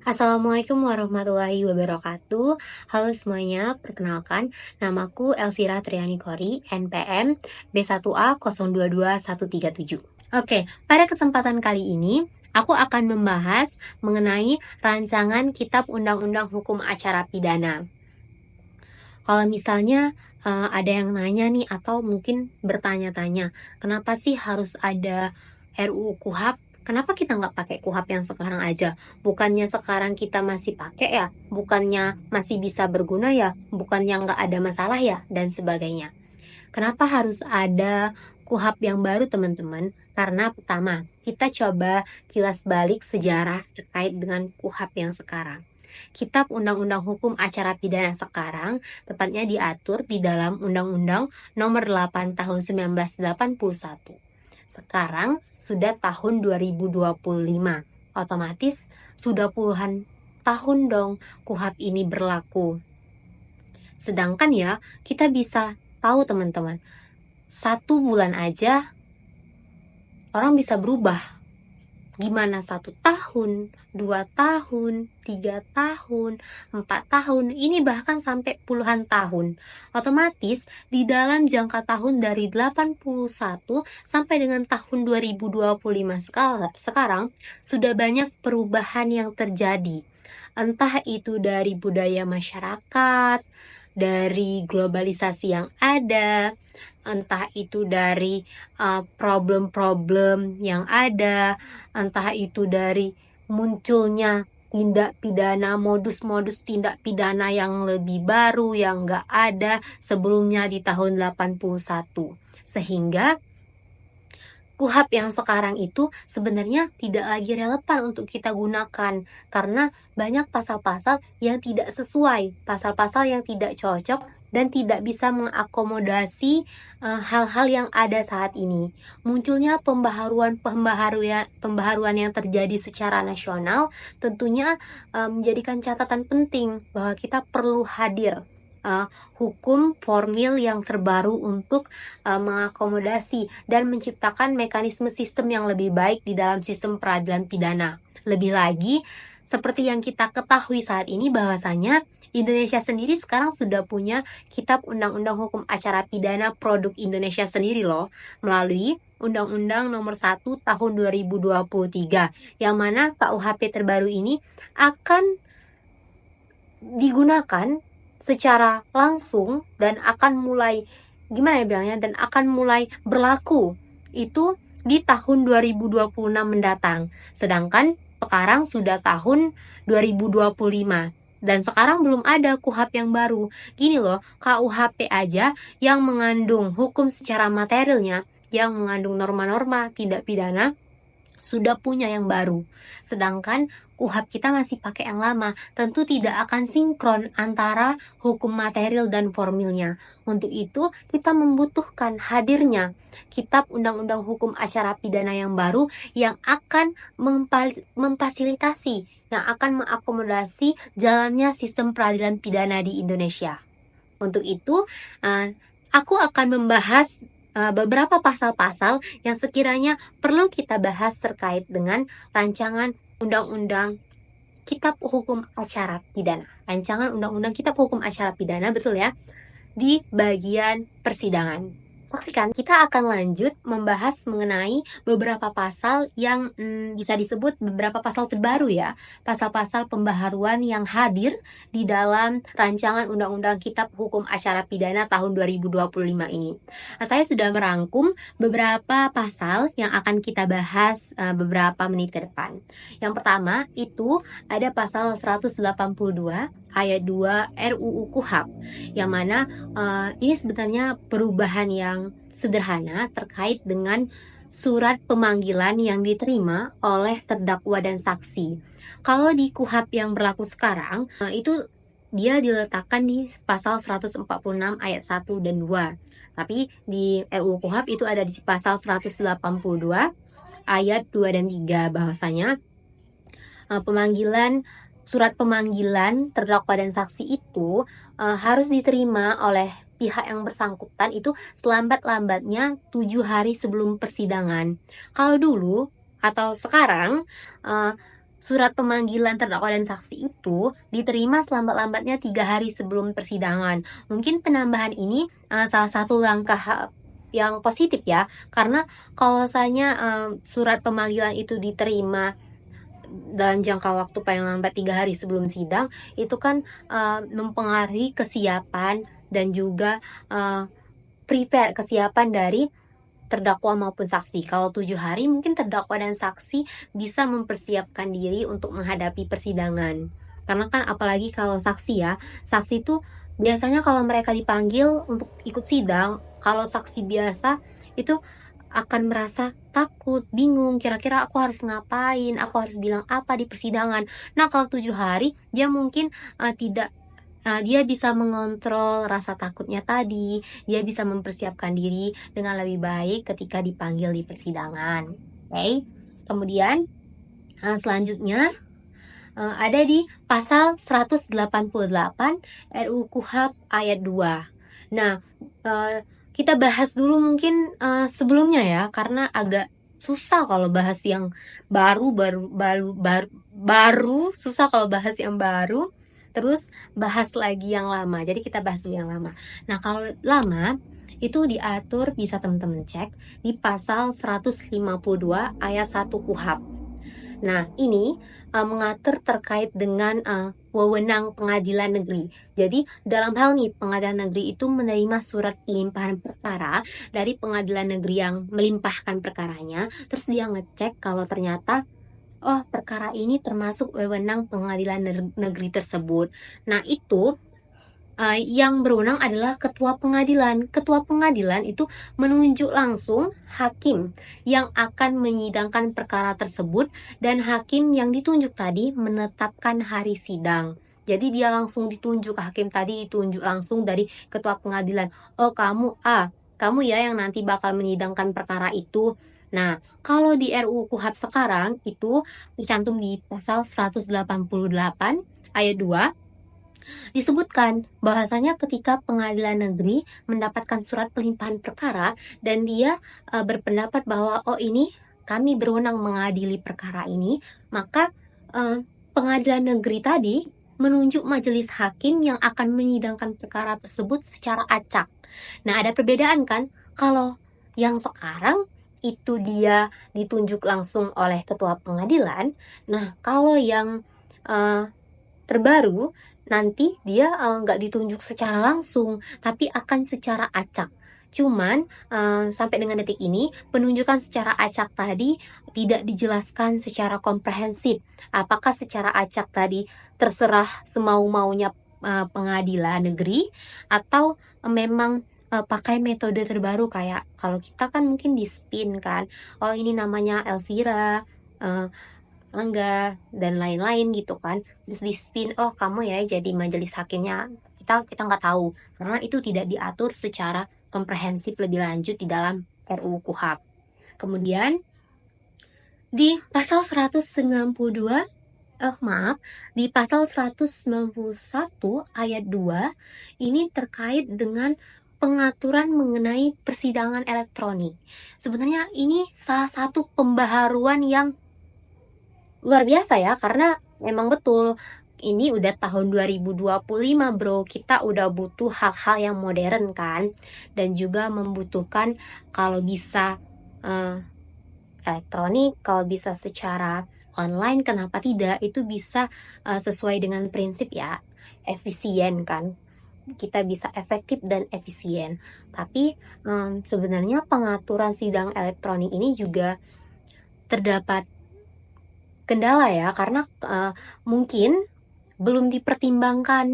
Assalamualaikum warahmatullahi wabarakatuh. Halo semuanya, perkenalkan namaku Elsira Triani Kori, NPM B1A022137. Oke, pada kesempatan kali ini aku akan membahas mengenai rancangan Kitab Undang-Undang Hukum Acara Pidana. Kalau misalnya ada yang nanya nih atau mungkin bertanya-tanya, kenapa sih harus ada RUU KUHP? Kenapa kita nggak pakai KUHP yang sekarang aja? Bukannya sekarang kita masih pakai ya? Bukannya masih bisa berguna ya? Bukannya nggak ada masalah ya? Dan sebagainya. Kenapa harus ada KUHP yang baru teman-teman? Karena pertama, kita coba kilas balik sejarah terkait dengan KUHP yang sekarang. Kitab Undang-Undang Hukum Acara Pidana sekarang tepatnya diatur di dalam Undang-Undang Nomor 8 Tahun 1981. Sekarang sudah tahun 2025. Otomatis sudah puluhan tahun dong KUHP ini berlaku. Sedangkan ya, kita bisa tahu teman-teman, 1 bulan aja orang bisa berubah. Gimana 1 tahun, 2 tahun, 3 tahun, 4 tahun, ini bahkan sampai puluhan tahun. Otomatis di dalam jangka tahun dari 81 sampai dengan tahun 2025 sekarang sudah banyak perubahan yang terjadi. Entah itu dari budaya masyarakat, dari globalisasi yang ada, entah itu dari problem-problem yang ada, entah itu dari munculnya tindak pidana, modus-modus tindak pidana yang lebih baru yang nggak ada sebelumnya di tahun 81. Sehingga KUHP yang sekarang itu sebenarnya tidak lagi relevan untuk kita gunakan karena banyak pasal-pasal yang tidak sesuai, pasal-pasal yang tidak cocok dan tidak bisa mengakomodasi hal-hal yang ada saat ini. Munculnya pembaharuan yang terjadi secara nasional tentunya menjadikan catatan penting bahwa kita perlu hadir hukum formil yang terbaru untuk mengakomodasi dan menciptakan mekanisme sistem yang lebih baik di dalam sistem peradilan pidana. Lebih lagi, seperti yang kita ketahui saat ini bahwasanya Indonesia sendiri sekarang sudah punya Kitab Undang-Undang Hukum Acara Pidana produk Indonesia sendiri loh, melalui Undang-Undang Nomor 1 Tahun 2023, yang mana KUHP terbaru ini akan digunakan secara langsung dan akan mulai dan akan mulai berlaku itu di tahun 2026 mendatang. Sedangkan sekarang sudah tahun 2025 dan sekarang belum ada KUHP yang baru. Gini loh, KUHP aja yang mengandung hukum secara materialnya, yang mengandung norma-norma tindak pidana sudah punya yang baru. Sedangkan KUHP kita masih pakai yang lama, tentu tidak akan sinkron antara hukum material dan formilnya. Untuk itu, kita membutuhkan hadirnya Kitab Undang-Undang Hukum Acara Pidana yang baru yang akan memfasilitasi, yang akan mengakomodasi jalannya sistem peradilan pidana di Indonesia. Untuk itu, aku akan membahas beberapa pasal-pasal yang sekiranya perlu kita bahas terkait dengan rancangan Undang-Undang Kitab Hukum Acara Pidana. Rancangan Undang-Undang Kitab Hukum Acara Pidana, betul ya, di bagian persidangan. Saksikan, kita akan lanjut membahas mengenai beberapa pasal yang bisa disebut beberapa pasal terbaru ya. Pasal-pasal pembaharuan yang hadir di dalam rancangan Undang-Undang Kitab Hukum Acara Pidana tahun 2025 ini. Nah, saya sudah merangkum beberapa pasal yang akan kita bahas beberapa menit ke depan. Yang pertama itu ada pasal 182 ayat 2 RUU KUHP, yang mana ini sebenarnya perubahan yang sederhana terkait dengan surat pemanggilan yang diterima oleh terdakwa dan saksi. Kalau di KUHP yang berlaku sekarang, itu dia diletakkan di pasal 146 ayat 1 dan 2. Tapi di RUU KUHP itu ada di pasal 182 ayat 2 dan 3, bahwasanya surat pemanggilan terdakwa dan saksi itu harus diterima oleh pihak yang bersangkutan itu selambat-lambatnya 7 hari sebelum persidangan. Kalau dulu atau sekarang surat pemanggilan terdakwa dan saksi itu diterima selambat-lambatnya 3 hari sebelum persidangan. Mungkin penambahan ini salah satu langkah yang positif ya, karena kalau misalnya surat pemanggilan itu diterima dalam jangka waktu paling lambat 3 hari sebelum sidang, itu kan mempengaruhi kesiapan dan juga prepare kesiapan dari terdakwa maupun saksi. Kalau 7 hari mungkin terdakwa dan saksi bisa mempersiapkan diri untuk menghadapi persidangan. Karena kan apalagi kalau saksi ya, saksi itu biasanya kalau mereka dipanggil untuk ikut sidang, kalau saksi biasa itu akan merasa takut, bingung, kira-kira aku harus ngapain, aku harus bilang apa di persidangan. Nah, kalau 7 hari, dia mungkin dia bisa mengontrol rasa takutnya tadi, dia bisa mempersiapkan diri dengan lebih baik ketika dipanggil di persidangan. Oke, kemudian selanjutnya ada di pasal 188 RUU KUHP ayat 2. Nah, kita bahas dulu mungkin sebelumnya ya, karena agak susah kalau bahas yang baru susah kalau bahas yang baru terus bahas lagi yang lama. Jadi kita bahas dulu yang lama. Nah, kalau lama itu diatur, bisa teman-teman cek di pasal 152 ayat 1 KUHP. Nah, ini mengatur terkait dengan wewenang pengadilan negeri. Jadi, dalam hal nih, pengadilan negeri itu menerima surat limpahan perkara dari pengadilan negeri yang melimpahkan perkaranya, terus dia ngecek kalau ternyata perkara ini termasuk wewenang pengadilan negeri tersebut. Nah, itu yang berwenang adalah ketua pengadilan. Ketua pengadilan itu menunjuk langsung hakim yang akan menyidangkan perkara tersebut, dan hakim yang ditunjuk tadi menetapkan hari sidang. Jadi dia langsung ditunjuk, hakim tadi ditunjuk langsung dari ketua pengadilan. Oh, kamu ya yang nanti bakal menyidangkan perkara itu. Nah, kalau di RUU KUHP sekarang itu tercantum di pasal 188 ayat 2, disebutkan bahwasanya ketika pengadilan negeri mendapatkan surat pelimpahan perkara dan dia berpendapat bahwa ini kami berwenang mengadili perkara ini, maka pengadilan negeri tadi menunjuk majelis hakim yang akan menyidangkan perkara tersebut secara acak. Nah, ada perbedaan kan? Kalau yang sekarang itu dia ditunjuk langsung oleh ketua pengadilan. Nah, kalau yang terbaru nanti dia nggak ditunjuk secara langsung, tapi akan secara acak. Cuman sampai dengan detik ini penunjukan secara acak tadi tidak dijelaskan secara komprehensif. Apakah secara acak tadi terserah semau-maunya pengadilan negeri, atau memang pakai metode terbaru kayak kalau kita kan mungkin di spin kan, ini namanya Elvira, Angga, dan lain-lain gitu kan, terus di spin, kamu ya jadi majelis hakimnya. Kita nggak tahu karena itu tidak diatur secara komprehensif lebih lanjut di dalam RUU KUHP. Kemudian di pasal 192 di pasal 191 ayat 2 ini terkait dengan pengaturan mengenai persidangan elektronik. Sebenarnya ini salah satu pembaharuan yang luar biasa ya, karena memang betul ini udah tahun 2025 bro, kita udah butuh hal-hal yang modern kan, dan juga membutuhkan kalau bisa elektronik, kalau bisa secara online, kenapa tidak, itu bisa sesuai dengan prinsip ya, efisien kan, kita bisa efektif dan efisien. Tapi sebenarnya pengaturan sidang elektronik ini juga terdapat kendala ya, karena mungkin belum dipertimbangkan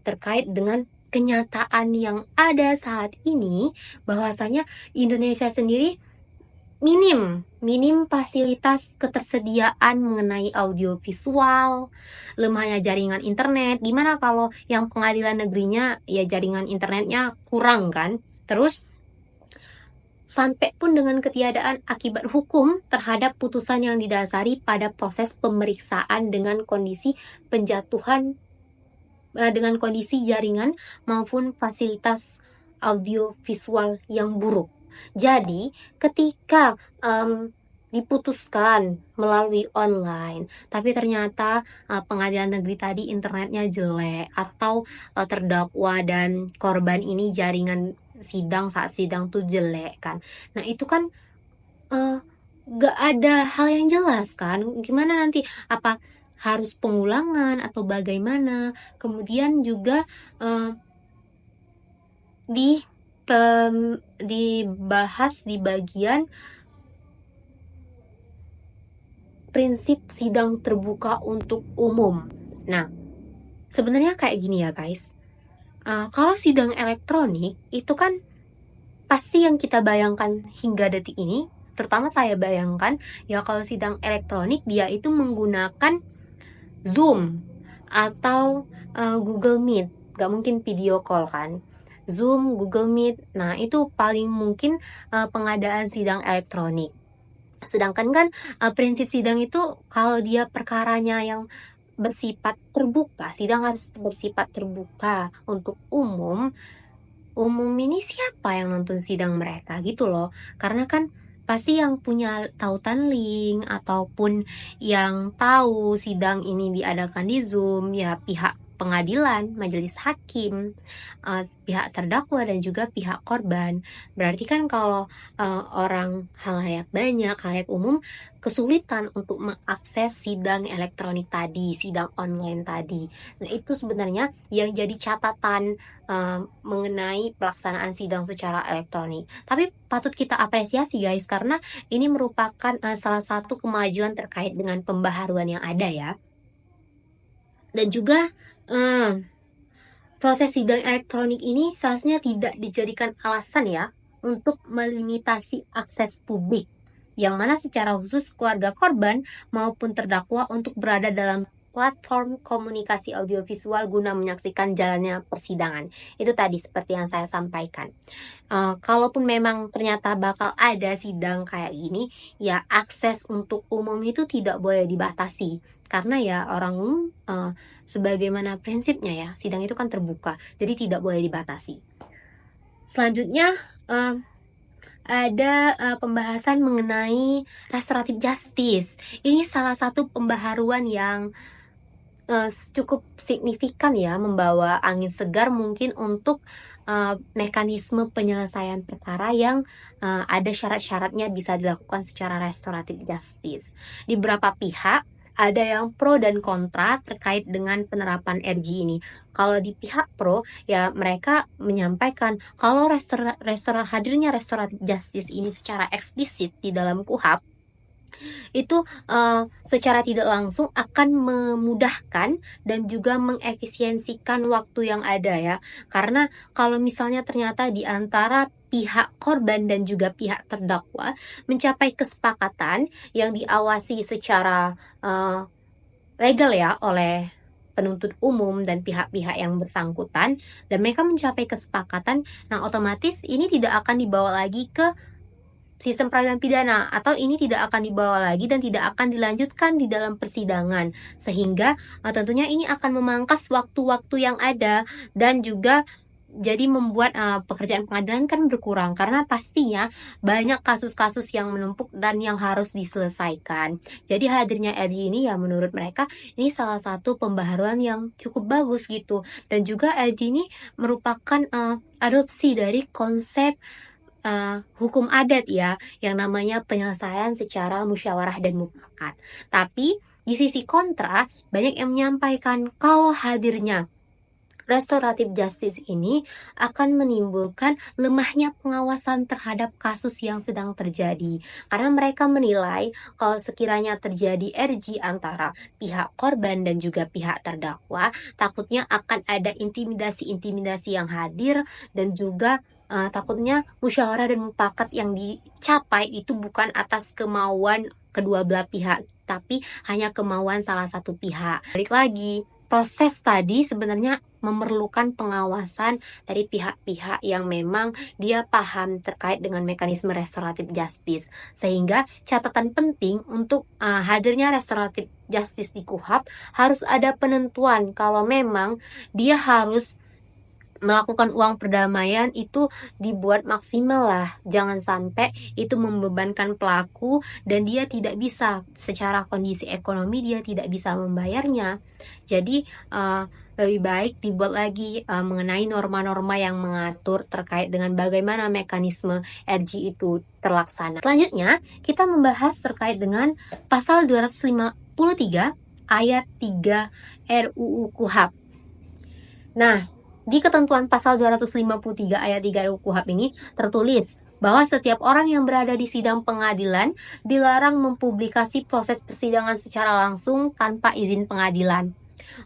terkait dengan kenyataan yang ada saat ini, bahwasanya Indonesia sendiri minim fasilitas ketersediaan mengenai audiovisual, lemahnya jaringan internet. Gimana kalau yang pengadilan negerinya ya jaringan internetnya kurang kan, terus sampai pun dengan ketiadaan akibat hukum terhadap putusan yang didasari pada proses pemeriksaan dengan kondisi dengan kondisi jaringan maupun fasilitas audiovisual yang buruk. Jadi ketika diputuskan melalui online, tapi ternyata pengadilan negeri tadi internetnya jelek, atau terdakwa dan korban ini jaringan sidang saat sidang tuh jelek kan. Nah itu kan uh, gak ada hal yang jelas kan, gimana nanti, apa harus pengulangan atau bagaimana. Kemudian juga di dibahas di bagian prinsip sidang terbuka untuk umum. Nah, sebenarnya kayak gini ya guys, kalau sidang elektronik itu kan pasti yang kita bayangkan hingga detik ini, terutama saya bayangkan ya, kalau sidang elektronik dia itu menggunakan Zoom atau Google Meet, gak mungkin video call kan. Zoom, Google Meet, nah itu paling mungkin pengadaan sidang elektronik. Sedangkan kan prinsip sidang itu kalau dia perkaranya yang bersifat terbuka, sidang harus bersifat terbuka untuk umum. Umum ini siapa yang nonton sidang mereka gitu loh. Karena kan pasti yang punya tautan link ataupun yang tahu sidang ini diadakan di Zoom ya pihak pengadilan, majelis hakim, pihak terdakwa dan juga pihak korban. Berarti kan kalau orang halayak banyak, halayak umum kesulitan untuk mengakses sidang elektronik tadi, sidang online tadi. Nah itu sebenarnya yang jadi catatan mengenai pelaksanaan sidang secara elektronik. Tapi patut kita apresiasi guys, karena ini merupakan salah satu kemajuan terkait dengan pembaharuan yang ada ya. Dan juga proses sidang elektronik ini seharusnya tidak dijadikan alasan ya untuk melimitasi akses publik, yang mana secara khusus keluarga korban maupun terdakwa untuk berada dalam platform komunikasi audiovisual guna menyaksikan jalannya persidangan. Itu tadi seperti yang saya sampaikan. Kalaupun memang ternyata bakal ada sidang kayak gini, ya akses untuk umum itu tidak boleh dibatasi. Karena ya orang umum sebagaimana prinsipnya ya, sidang itu kan terbuka, jadi tidak boleh dibatasi. Selanjutnya ada pembahasan mengenai restoratif justice. Ini salah satu pembaharuan yang cukup signifikan ya, membawa angin segar mungkin untuk mekanisme penyelesaian perkara yang ada syarat-syaratnya bisa dilakukan secara restoratif justice. Di beberapa pihak ada yang pro dan kontra terkait dengan penerapan RJ ini. Kalau di pihak pro, ya mereka menyampaikan kalau hadirnya restoratif justice ini secara eksplisit di dalam KUHP, itu secara tidak langsung akan memudahkan dan juga mengefisiensikan waktu yang ada ya. Karena kalau misalnya ternyata di antara pihak korban dan juga pihak terdakwa mencapai kesepakatan yang diawasi secara legal ya oleh penuntut umum dan pihak-pihak yang bersangkutan, dan mereka mencapai kesepakatan, nah otomatis ini tidak akan dibawa lagi ke sistem peradilan pidana, atau ini tidak akan dibawa lagi dan tidak akan dilanjutkan di dalam persidangan, sehingga tentunya ini akan memangkas waktu-waktu yang ada dan juga jadi membuat pekerjaan pengadilan kan berkurang, karena pastinya banyak kasus-kasus yang menumpuk dan yang harus diselesaikan. Jadi hadirnya LG ini ya menurut mereka ini salah satu pembaharuan yang cukup bagus gitu. Dan juga LG ini merupakan adopsi dari konsep hukum adat ya, yang namanya penyelesaian secara musyawarah dan mufakat. Tapi di sisi kontra, banyak yang menyampaikan kalau hadirnya restoratif justice ini akan menimbulkan lemahnya pengawasan terhadap kasus yang sedang terjadi. Karena mereka menilai kalau sekiranya terjadi RJ antara pihak korban dan juga pihak terdakwa, takutnya akan ada intimidasi-intimidasi yang hadir, dan juga takutnya musyawarah dan mufakat yang dicapai itu bukan atas kemauan kedua belah pihak, tapi hanya kemauan salah satu pihak. Balik lagi, proses tadi sebenarnya memerlukan pengawasan dari pihak-pihak yang memang dia paham terkait dengan mekanisme restoratif justice. Sehingga catatan penting untuk hadirnya restoratif justice di KUHP, harus ada penentuan kalau memang dia harus melakukan uang perdamaian itu dibuat maksimal lah, jangan sampai itu membebankan pelaku dan dia tidak bisa, secara kondisi ekonomi dia tidak bisa membayarnya. Jadi lebih baik dibuat lagi mengenai norma-norma yang mengatur terkait dengan bagaimana mekanisme RG itu terlaksana. Selanjutnya kita membahas terkait dengan pasal 253 ayat 3 RUU KUHP. Nah, di ketentuan pasal 253 ayat 3 RUU KUHP ini tertulis bahwa setiap orang yang berada di sidang pengadilan dilarang mempublikasi proses persidangan secara langsung tanpa izin pengadilan.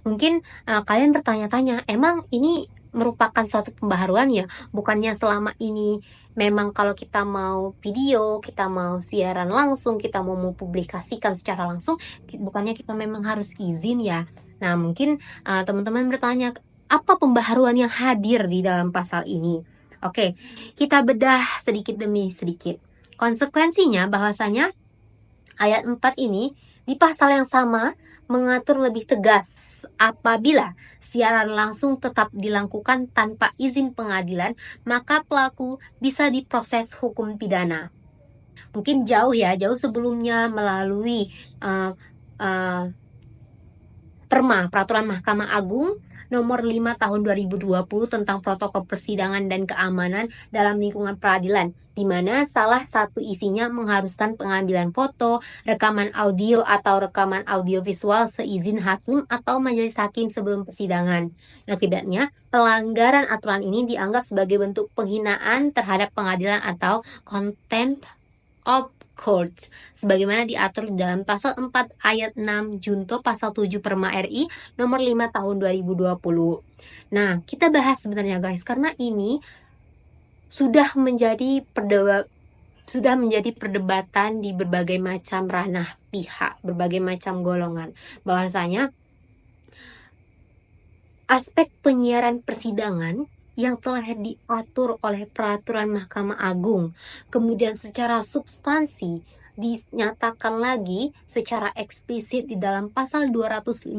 Mungkin kalian bertanya-tanya, emang ini merupakan suatu pembaharuan ya? Bukannya selama ini memang kalau kita mau video, kita mau siaran langsung, kita mau mempublikasikan secara langsung, bukannya kita memang harus izin ya? Nah, mungkin teman-teman bertanya, apa pembaharuan yang hadir di dalam pasal ini? Oke, kita bedah sedikit demi sedikit. Konsekuensinya bahwasanya ayat 4 ini di pasal yang sama mengatur lebih tegas apabila siaran langsung tetap dilakukan tanpa izin pengadilan, maka pelaku bisa diproses hukum pidana. Mungkin jauh sebelumnya melalui Peraturan Mahkamah Agung Nomor 5 Tahun 2020 tentang Protokol Persidangan dan Keamanan dalam Lingkungan Peradilan, di mana salah satu isinya mengharuskan pengambilan foto, rekaman audio atau rekaman audiovisual seizin hakim atau majelis hakim sebelum persidangan. Akibatnya, pelanggaran aturan ini dianggap sebagai bentuk penghinaan terhadap pengadilan atau contempt of court, sebagaimana diatur di dalam pasal 4 ayat 6 junto pasal 7 Perma RI nomor 5 tahun 2020. Nah, kita bahas sebenarnya guys, karena ini sudah menjadi perdebatan di berbagai macam ranah pihak, berbagai macam golongan, bahwasanya aspek penyiaran persidangan yang telah diatur oleh peraturan Mahkamah Agung, kemudian secara substansi dinyatakan lagi secara eksplisit di dalam pasal 253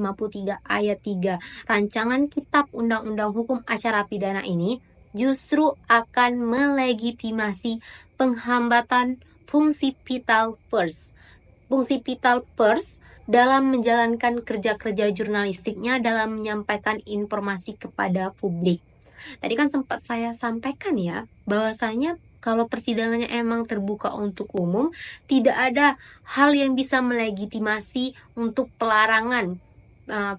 ayat 3 Rancangan Kitab Undang-Undang Hukum Acara Pidana ini justru akan melegitimasi penghambatan fungsi vital pers. Fungsi vital pers dalam menjalankan kerja-kerja jurnalistiknya dalam menyampaikan informasi kepada publik. Tadi kan sempat saya sampaikan ya, bahwasanya kalau persidangannya emang terbuka untuk umum, tidak ada hal yang bisa melegitimasi untuk pelarangan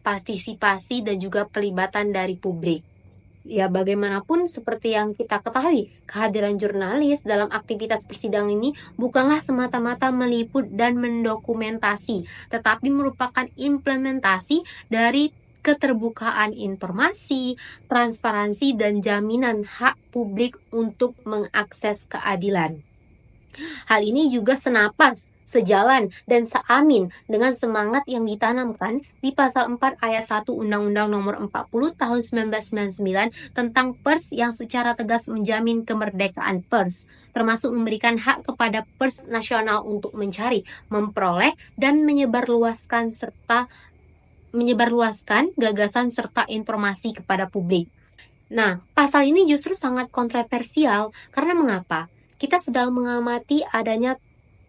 partisipasi dan juga pelibatan dari publik. Ya bagaimanapun seperti yang kita ketahui, kehadiran jurnalis dalam aktivitas persidangan ini bukanlah semata-mata meliput dan mendokumentasi, tetapi merupakan implementasi dari keterbukaan informasi, transparansi, dan jaminan hak publik untuk mengakses keadilan. Hal ini juga sejalan dan seamin dengan semangat yang ditanamkan di pasal 4 ayat 1 Undang-Undang Nomor 40 Tahun 1999 tentang pers yang secara tegas menjamin kemerdekaan pers, termasuk memberikan hak kepada pers nasional untuk mencari, memperoleh, dan menyebarluaskan gagasan serta informasi kepada publik. Nah, pasal ini justru sangat kontroversial karena mengapa? Kita sedang mengamati adanya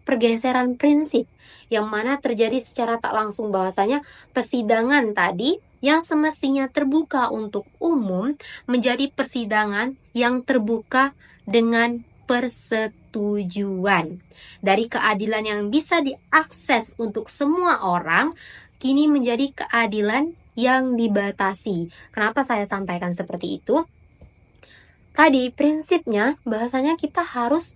pergeseran prinsip yang mana terjadi secara tak langsung, bahwasanya persidangan tadi yang semestinya terbuka untuk umum menjadi persidangan yang terbuka dengan persetujuan. Dari keadilan yang bisa diakses untuk semua orang, kini menjadi keadilan yang dibatasi. Kenapa saya sampaikan seperti itu? Tadi prinsipnya bahasanya kita harus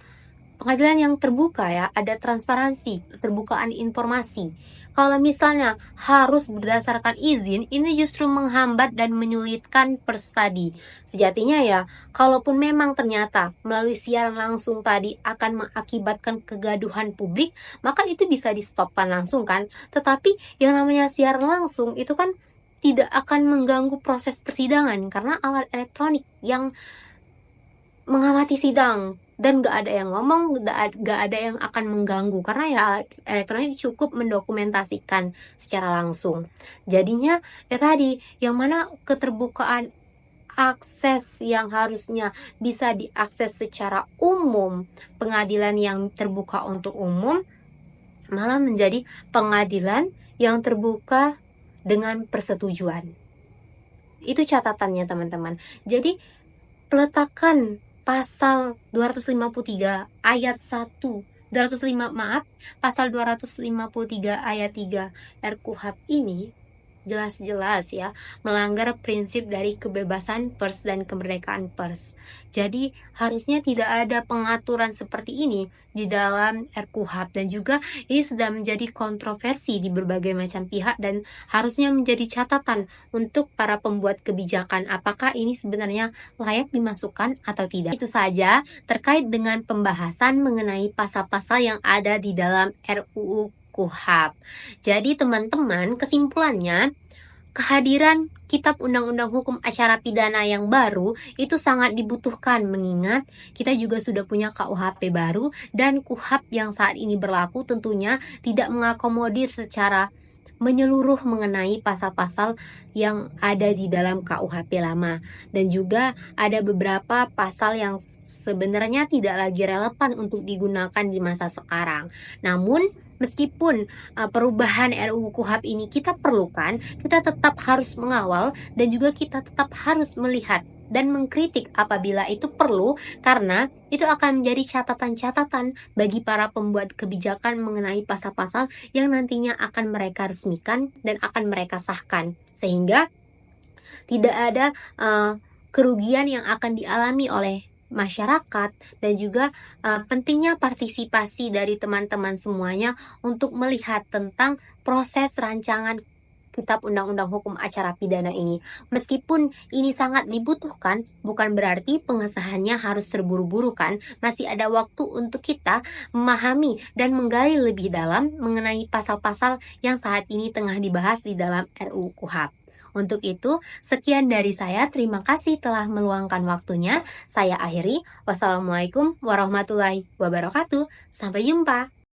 pengadilan yang terbuka ya, ada transparansi, keterbukaan informasi. Kalau misalnya harus berdasarkan izin, ini justru menghambat dan menyulitkan pers tadi. Sejatinya ya, kalaupun memang ternyata melalui siaran langsung tadi akan mengakibatkan kegaduhan publik, maka itu bisa di-stopkan langsung kan. Tetapi yang namanya siaran langsung itu kan tidak akan mengganggu proses persidangan karena alat elektronik yang mengamati sidang dan gak ada yang ngomong, gak ada yang akan mengganggu karena ya elektronik cukup mendokumentasikan secara langsung. Jadinya ya tadi, yang mana keterbukaan akses yang harusnya bisa diakses secara umum, pengadilan yang terbuka untuk umum, malah menjadi pengadilan yang terbuka dengan persetujuan. Itu catatannya teman-teman. Jadi peletakan pasal 253 ayat 1 pasal 253 ayat 3 RKUHP ini jelas-jelas ya melanggar prinsip dari kebebasan pers dan kemerdekaan pers. Jadi harusnya tidak ada pengaturan seperti ini di dalam RKUHP, dan juga ini sudah menjadi kontroversi di berbagai macam pihak dan harusnya menjadi catatan untuk para pembuat kebijakan apakah ini sebenarnya layak dimasukkan atau tidak. Itu saja terkait dengan pembahasan mengenai pasal-pasal yang ada di dalam RUU KUHP. Jadi teman-teman, kesimpulannya, kehadiran Kitab Undang-Undang Hukum Acara Pidana yang baru itu sangat dibutuhkan, mengingat kita juga sudah punya KUHP baru dan KUHP yang saat ini berlaku tentunya tidak mengakomodir secara menyeluruh mengenai pasal-pasal yang ada di dalam KUHP lama, dan juga ada beberapa pasal yang sebenarnya tidak lagi relevan untuk digunakan di masa sekarang. Namun meskipun perubahan RUU KUHP ini kita perlukan, kita tetap harus mengawal dan juga kita tetap harus melihat dan mengkritik apabila itu perlu, karena itu akan menjadi catatan-catatan bagi para pembuat kebijakan mengenai pasal-pasal yang nantinya akan mereka resmikan dan akan mereka sahkan, sehingga tidak ada kerugian yang akan dialami oleh masyarakat, dan juga pentingnya partisipasi dari teman-teman semuanya untuk melihat tentang proses rancangan Kitab Undang-Undang Hukum Acara Pidana ini. Meskipun ini sangat dibutuhkan, bukan berarti pengesahannya harus terburu-buru kan. Masih ada waktu untuk kita memahami dan menggali lebih dalam mengenai pasal-pasal yang saat ini tengah dibahas di dalam RUU KUHP. Untuk itu, sekian dari saya. Terima kasih telah meluangkan waktunya. Saya akhiri. Wassalamualaikum warahmatullahi wabarakatuh. Sampai jumpa.